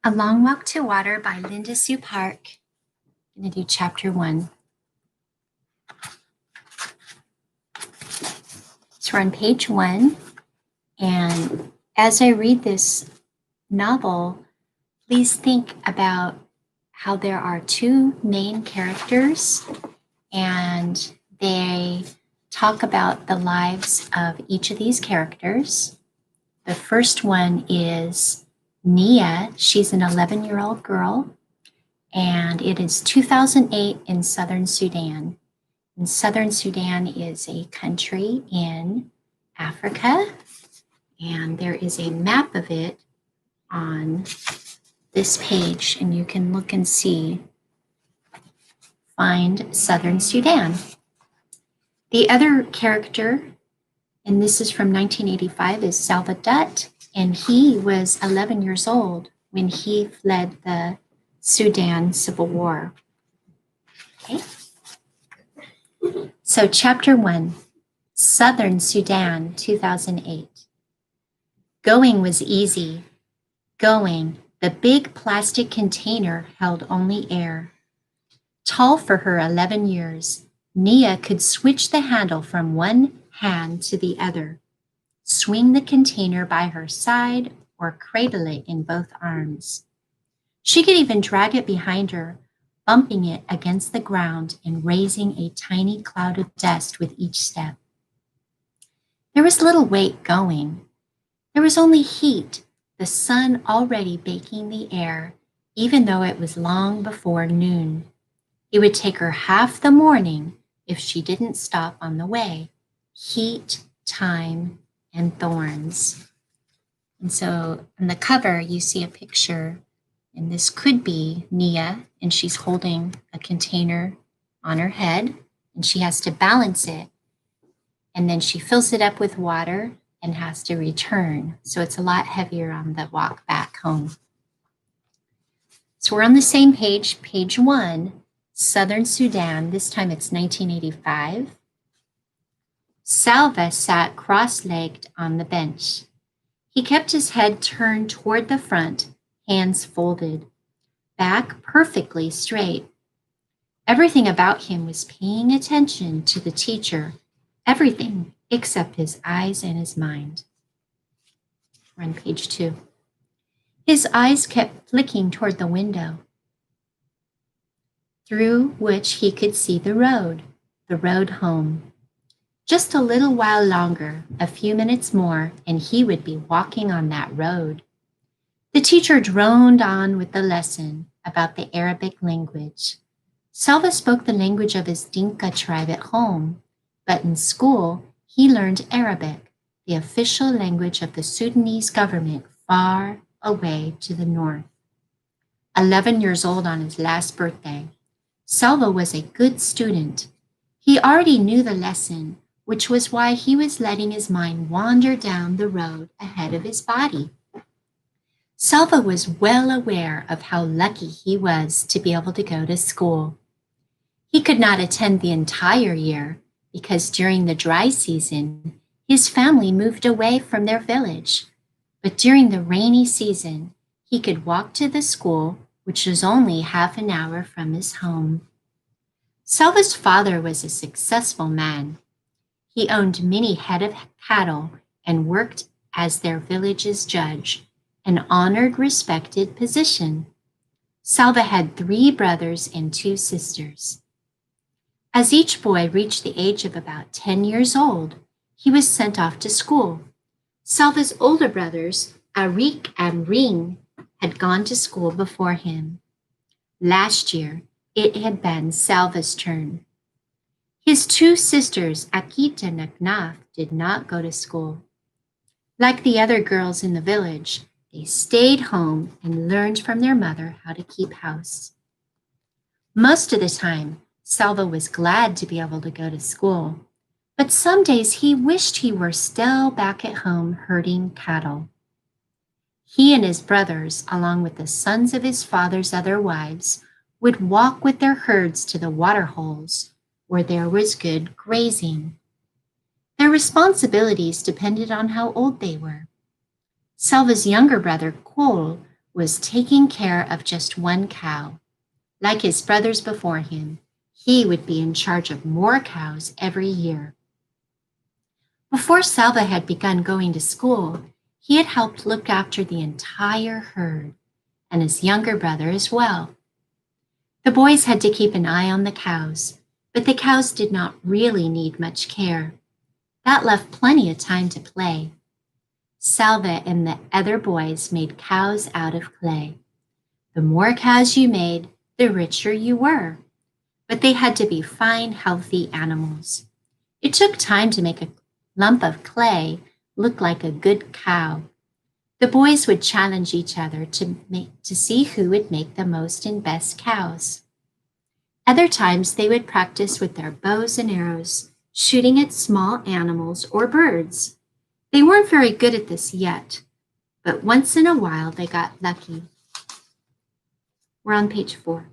A Long Walk to Water by Linda Sue Park. I'm going to do chapter 1. So we're on page 1. And as I read this novel, please think about how there are two main characters and they talk about the lives of each of these characters. The first one is Nia. She's an 11-year-old girl, and it is 2008 in Southern Sudan. And Southern Sudan is a country in Africa, and there is a map of it on this page, and you can look and see, find Southern Sudan. The other character, and this is from 1985, is Salva Dutt, and he was 11 years old when he fled the Sudan Civil War. Okay. So chapter 1, Southern Sudan, 2008. Going was easy. Going, the big plastic container held only air. Tall for her 11 years, Nia could switch the handle from one hand to the other, swing the container by her side, or cradle it in both arms. She could even drag it behind her, bumping it against the ground and raising a tiny cloud of dust with each step. There was little weight going. There was only heat, the sun already baking the air, even though it was long before noon. It would take her half the morning if she didn't stop on the way. Heat, time, and thorns. And so on the cover, you see a picture, and this could be Nia, and she's holding a container on her head, and she has to balance it. And then she fills it up with water and has to return. So it's a lot heavier on the walk back home. So we're on the same page, page 1, Southern Sudan. This time it's 1985. Salva sat cross-legged on the bench. He kept his head turned toward the front, hands folded, back perfectly straight. Everything about him was paying attention to the teacher, everything except his eyes and his mind. We're on page 2. His eyes kept flicking toward the window, through which he could see the road home. Just a little while longer, a few minutes more, and he would be walking on that road. The teacher droned on with the lesson about the Arabic language. Salva spoke the language of his Dinka tribe at home, but in school, he learned Arabic, the official language of the Sudanese government far away to the north. 11 years old on his last birthday, Salva was a good student. He already knew the lesson, which was why he was letting his mind wander down the road ahead of his body. Salva was well aware of how lucky he was to be able to go to school. He could not attend the entire year because during the dry season, his family moved away from their village. But during the rainy season, he could walk to the school, which was only half an hour from his home. Salva's father was a successful man. He owned many head of cattle and worked as their village's judge, an honored, respected position. Salva had 3 brothers and 2 sisters. As each boy reached the age of about 10 years old, he was sent off to school. Salva's older brothers, Arik and Ring, had gone to school before him. Last year, it had been Salva's turn. His 2 sisters, Akit and Aknaf, did not go to school. Like the other girls in the village, they stayed home and learned from their mother how to keep house. Most of the time, Salva was glad to be able to go to school, but some days he wished he were still back at home herding cattle. He and his brothers, along with the sons of his father's other wives, would walk with their herds to the water holes where there was good grazing. Their responsibilities depended on how old they were. Salva's younger brother, Cole, was taking care of just one cow. Like his brothers before him, he would be in charge of more cows every year. Before Salva had begun going to school, he had helped look after the entire herd, and his younger brother as well. The boys had to keep an eye on the cows, but the cows did not really need much care. That left plenty of time to play. Salva and the other boys made cows out of clay. The more cows you made, the richer you were. But they had to be fine, healthy animals. It took time to make a lump of clay look like a good cow. The boys would challenge each other to see who would make the most and best cows. Other times they would practice with their bows and arrows, shooting at small animals or birds. They weren't very good at this yet, but once in a while they got lucky. We're on page 4.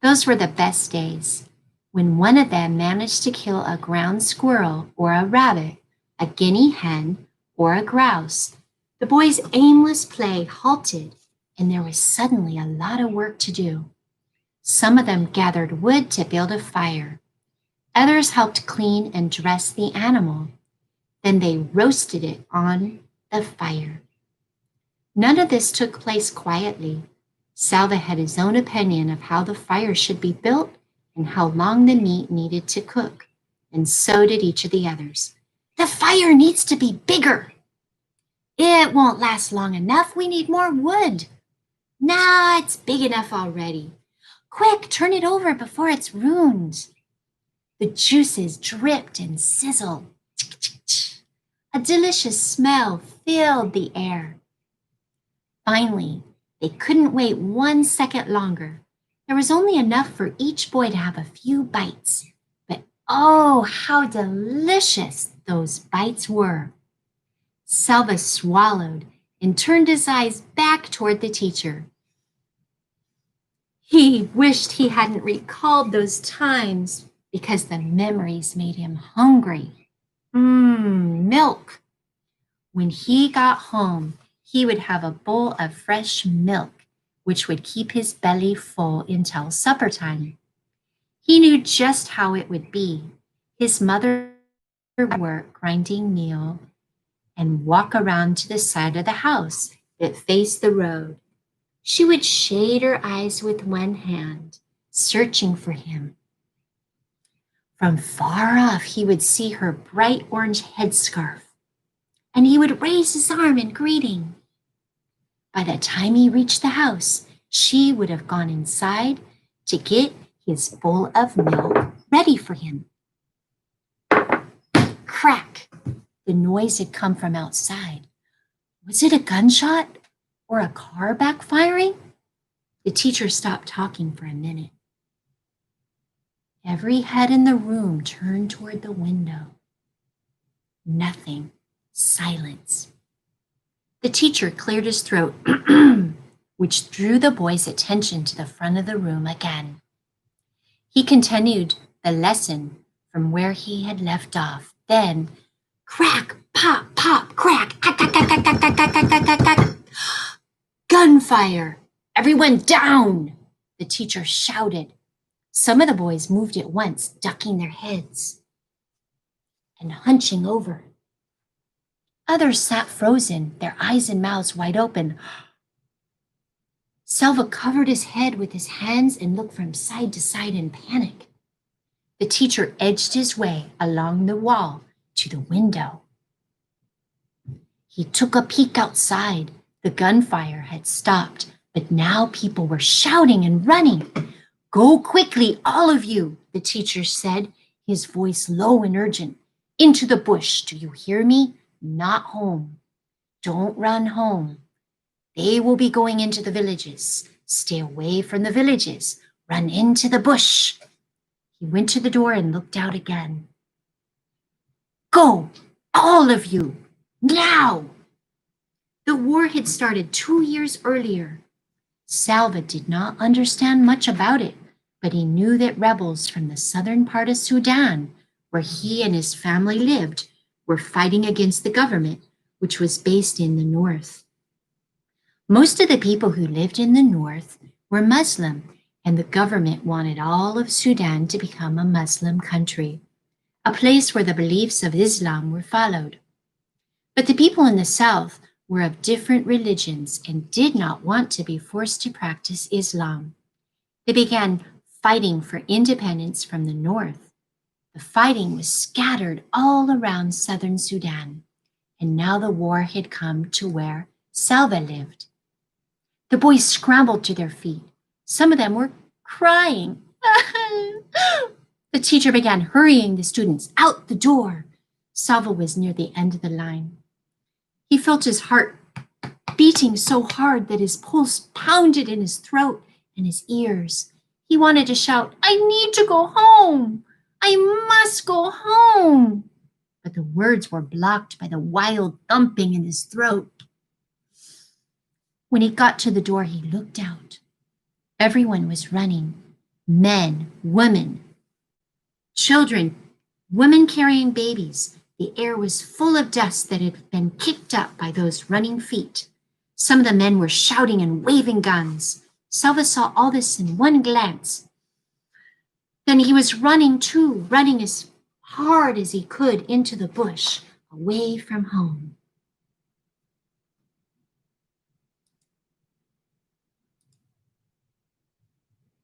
Those were the best days, when one of them managed to kill a ground squirrel or a rabbit, a guinea hen, or a grouse. The boys' aimless play halted, and there was suddenly a lot of work to do. Some of them gathered wood to build a fire. Others helped clean and dress the animal. Then they roasted it on the fire. None of this took place quietly. Salva had his own opinion of how the fire should be built and how long the meat needed to cook, and so did each of the others. The fire needs to be bigger. It won't last long enough. We need more wood. Nah, it's big enough already. Quick, turn it over before it's ruined. The juices dripped and sizzled. A delicious smell filled the air. Finally, they couldn't wait 1 second longer. There was only enough for each boy to have a few bites. But oh, how delicious those bites were. Salva swallowed and turned his eyes back toward the teacher. He wished he hadn't recalled those times because the memories made him hungry. Milk. When he got home, he would have a bowl of fresh milk, which would keep his belly full until supper time. He knew just how it would be. His mother would work grinding meal and walk around to the side of the house that faced the road. She would shade her eyes with one hand, searching for him. From far off, he would see her bright orange headscarf, and he would raise his arm in greeting. By the time he reached the house, she would have gone inside to get his bowl of milk ready for him. Crack! The noise had come from outside. Was it a gunshot or a car backfiring? The teacher stopped talking for a minute. Every head in the room turned toward the window. Nothing. Silence. The teacher cleared his throat, which drew the boys' attention to the front of the room again. He continued the lesson from where he had left off. Then, crack, pop, pop, crack, gunfire! Everyone down! The teacher shouted. Some of the boys moved at once, ducking their heads and hunching over. Others sat frozen, their eyes and mouths wide open. Salva covered his head with his hands and looked from side to side in panic. The teacher edged his way along the wall to the window. He took a peek outside. The gunfire had stopped, but now people were shouting and running. Go quickly, all of you, the teacher said, his voice low and urgent. Into the bush, do you hear me? Not home. Don't run home. They will be going into the villages. Stay away from the villages. Run into the bush. He went to the door and looked out again. Go, all of you, now! The war had started 2 years earlier. Salva did not understand much about it, but he knew that rebels from the southern part of Sudan, where he and his family lived, were fighting against the government, which was based in the north. Most of the people who lived in the north were Muslim, and the government wanted all of Sudan to become a Muslim country, a place where the beliefs of Islam were followed. But the people in the south were of different religions and did not want to be forced to practice Islam. They began fighting for independence from the north. The fighting was scattered all around southern Sudan, and now the war had come to where Salva lived. The boys scrambled to their feet. Some of them were crying. The teacher began hurrying the students out the door. Salva was near the end of the line. He felt his heart beating so hard that his pulse pounded in his throat and his ears. He wanted to shout, "I need to go home. I must go home." But the words were blocked by the wild thumping in his throat. When he got to the door, he looked out. Everyone was running. Men, women, children, women carrying babies. The air was full of dust that had been kicked up by those running feet. Some of the men were shouting and waving guns. Salva saw all this in one glance. Then he was running too, running as hard as he could into the bush, away from home.